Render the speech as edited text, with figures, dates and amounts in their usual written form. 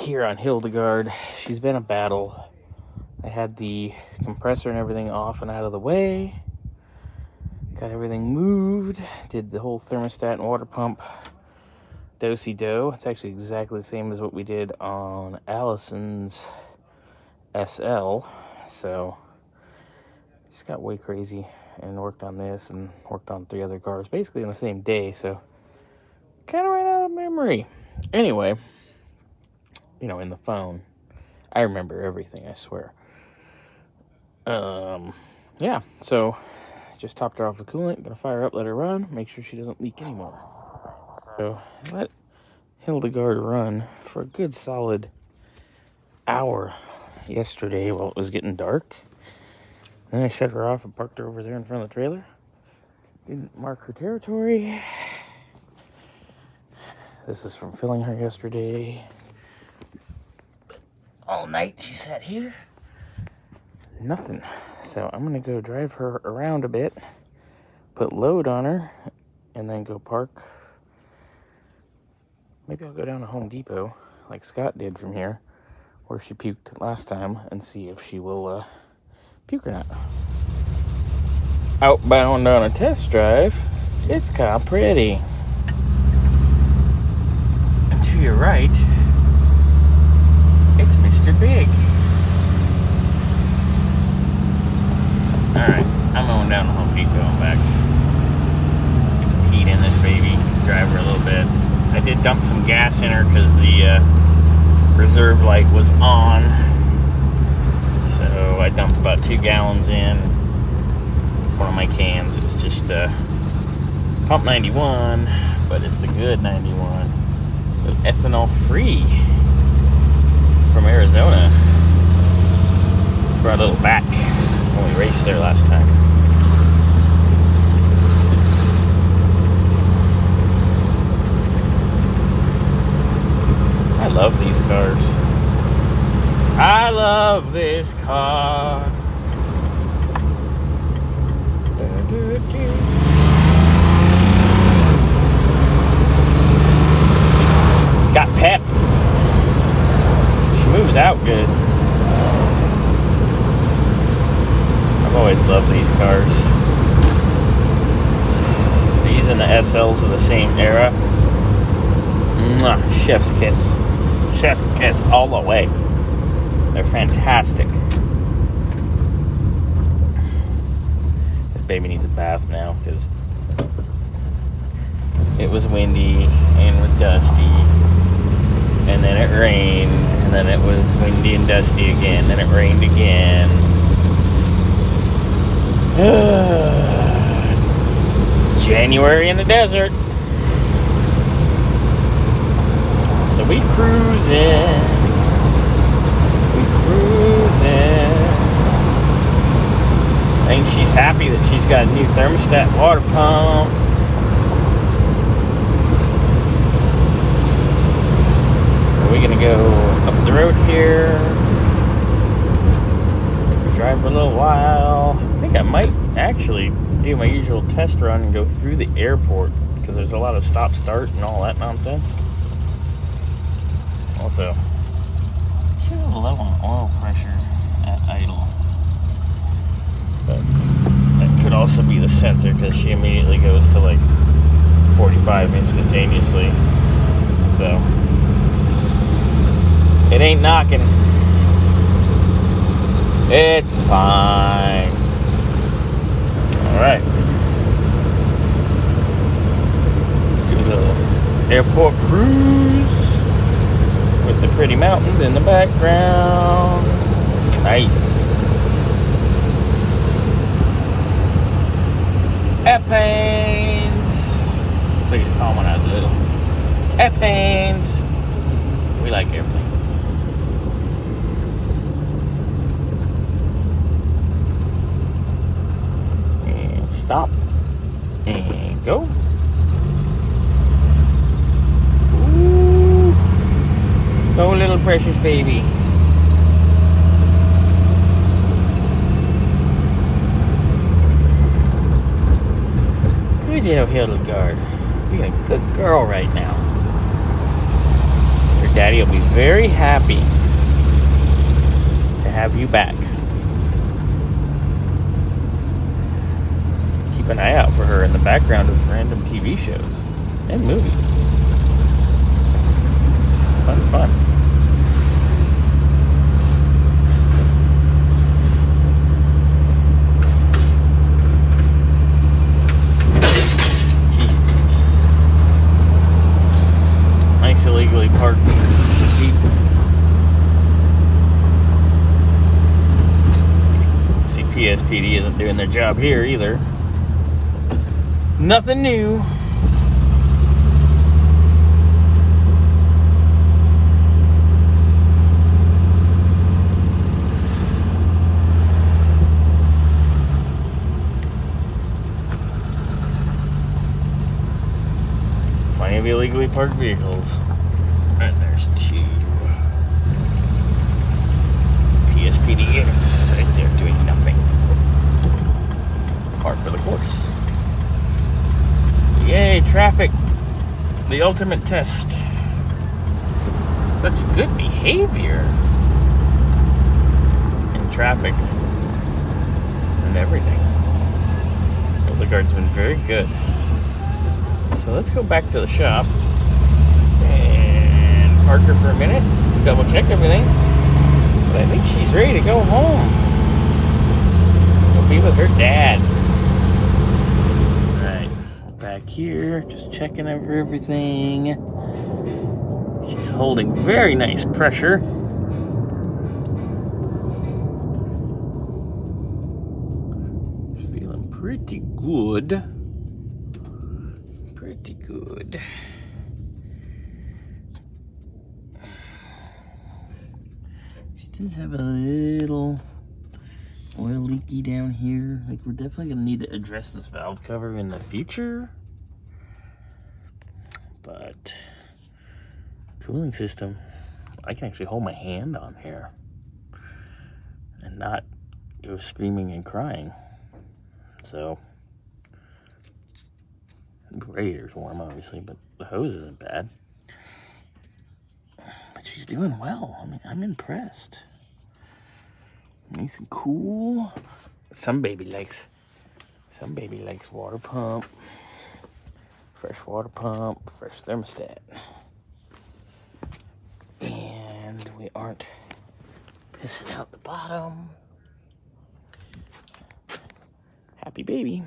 back here on Hildegard. She's been a battle. I had the compressor and everything off and out of the way. Got everything moved. Did the whole thermostat and water pump do-si-do. It's actually exactly the same as what we did on Allison's SL. So just got way crazy and worked on this and worked on 3 other cars basically on the same day. So kind of ran out of memory. Anyway, in the phone, I remember everything, I swear. Yeah, so just topped her off with coolant. Gonna fire up, let her run, make sure she doesn't leak anymore. So let Hildegard run for a good solid hour yesterday while it was getting dark. Then I shut her off and parked her over there in front of the trailer. Didn't mark her territory. This is from filling her yesterday. All night she sat here. Nothing. So I'm going to go drive her around a bit, put load on her, and then go park. Maybe I'll go down to Home Depot like Scott did from here, where she puked last time, and see if she will puke or not. Outbound on a test drive. It's kind of pretty. And to your right, it's Mr. Big. Alright, I'm going down to Home Depot and back. Get some heat in this baby. Drive her a little bit. I did dump some gas in her because the reserve light was on. So I dumped about 2 gallons in one of my cans. It's just, it's pump 91, but it's the good 91. So ethanol free from Arizona. Brought a little back when we raced there last time. I love these cars. I love this car. Got pep. She moves out good. I've always loved these cars. These and the SLs of the same era. Mwah, chef's kiss. Chef's kiss all the way. They're fantastic. This baby needs a bath now because it was windy and dusty. And then it rained. And then it was windy and dusty again. Then it rained again. January in the desert. So we cruising. I think she's happy that she's got a new thermostat water pump. We're gonna go up the road here. Drive for a little while. I think I might actually do my usual test run and go through the airport because there's a lot of stop start and all that nonsense. Also, she's a little low on oil pressure at idle, but that could also be the sensor because she immediately goes to like 45 instantaneously. So it ain't knocking. It's fine. Alright. Do a little airport cruise with the pretty mountains in the background. Nice. Airplanes. Please call when I was little. Airplanes. We like airplanes. Stop and go. Ooh. Go, little precious baby. Good little Hildegard. Being a good girl right now. Her daddy will be very happy to have you back. Keep an eye out for her in the background of random TV shows and movies. Fun. Jesus. Nice illegally parked Jeep. See, PSPD isn't doing their job here either. Nothing new. Plenty of illegally parked vehicles. And there's 2 PSPD units right there doing nothing. Par for the course. Yay, traffic. The ultimate test. Such good behavior in traffic and everything. Hildegard's been very good. So let's go back to the shop and park her for a minute, double check everything. But I think she's ready to go home. Go be with her dad. Alright, back here, just checking over everything. She's holding very nice pressure. Feeling pretty good. Pretty good. She does have a little oil leaky down here. Like, we're definitely gonna need to address this valve cover in the future. But cooling system, I can actually hold my hand on here and not go screaming and crying. So the radiator's warm, obviously, but the hose isn't bad. But she's doing well. I mean, I'm impressed. Nice and cool. Some baby likes water pump, fresh water pump, fresh thermostat. And we aren't pissing out the bottom. Happy baby.